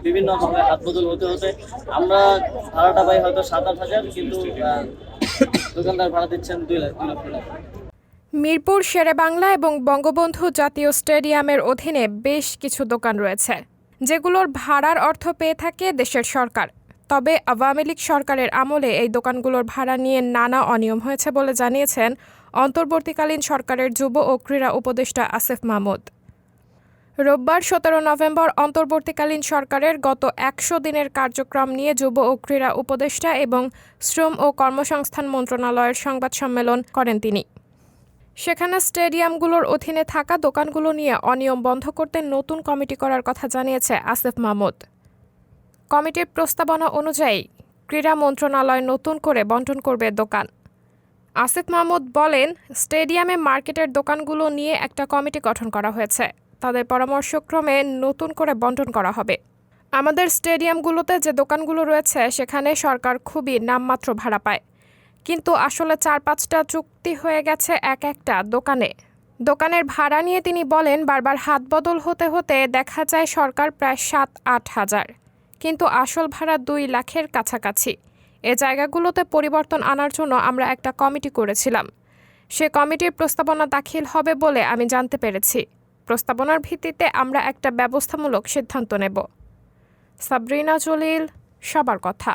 বিভিন্নভাবে হাত বদল হতে হতে আমরা ভাড়াটা পাই হয়তো 7-8 হাজার, কিন্তু দোকানদার ভাড়া দিচ্ছেন 2 লাখ। মিরপুর শেরেবাংলা এবং বঙ্গবন্ধু জাতীয় স্টেডিয়ামের অধীনে বেশ কিছু দোকান রয়েছে, যেগুলোর ভাড়ার অর্থ পেয়ে থাকে দেশের সরকার। তবে আওয়ামী লীগ সরকারের আমলে এই দোকানগুলোর ভাড়া নিয়ে নানা অনিয়ম হয়েছে বলে জানিয়েছেন অন্তর্বর্তীকালীন সরকারের যুব ও ক্রীড়া উপদেষ্টা আসিফ মাহমুদ। রোববার 17 নভেম্বর অন্তর্বর্তীকালীন সরকারের গত 100 দিনের কার্যক্রম নিয়ে যুব ও ক্রীড়া উপদেষ্টা এবং শ্রম ও কর্মসংস্থান মন্ত্রণালয়ের সংবাদ সম্মেলন করেন তিনি। সেখানে স্টেডিয়ামগুলোর অধীনে থাকা দোকানগুলো নিয়ে অনিয়ম বন্ধ করতে নতুন কমিটি করার কথা জানিয়েছে আসিফ মাহমুদ। কমিটির প্রস্তাবনা অনুযায়ী ক্রীড়া মন্ত্রণালয় নতুন করে বণ্টন করবে দোকান। আসিফ মাহমুদ বলেন, স্টেডিয়ামে মার্কেটের দোকানগুলো নিয়ে একটা কমিটি গঠন করা হয়েছে। তাদের পরামর্শক্রমে নতুন করে বণ্টন করা হবে। আমাদের স্টেডিয়ামগুলোতে যে দোকানগুলো রয়েছে সেখানে সরকার খুবই নামমাত্র ভাড়া পায়, কিন্তু আসলে 4-5টা চুক্তি হয়ে গেছে একটা দোকানের ভাড়া নিয়ে তিনি বলেন, বারবার হাত বদল হতে হতে দেখা যায় সরকার প্রায় 7-8 হাজার, কিন্তু আসল ভাড়া 2 লাখের কাছাকাছি। এ জায়গাগুলোতে পরিবর্তন আনার জন্য আমরা একটা কমিটি করেছিলাম। সে কমিটির প্রস্তাবনা দাখিল হবে বলে আমি জানতে পেরেছি। প্রস্তাবনার ভিত্তিতে আমরা একটা ব্যবস্থামূলক সিদ্ধান্ত নেব। সাবরিনা জলিল, সবার কথা।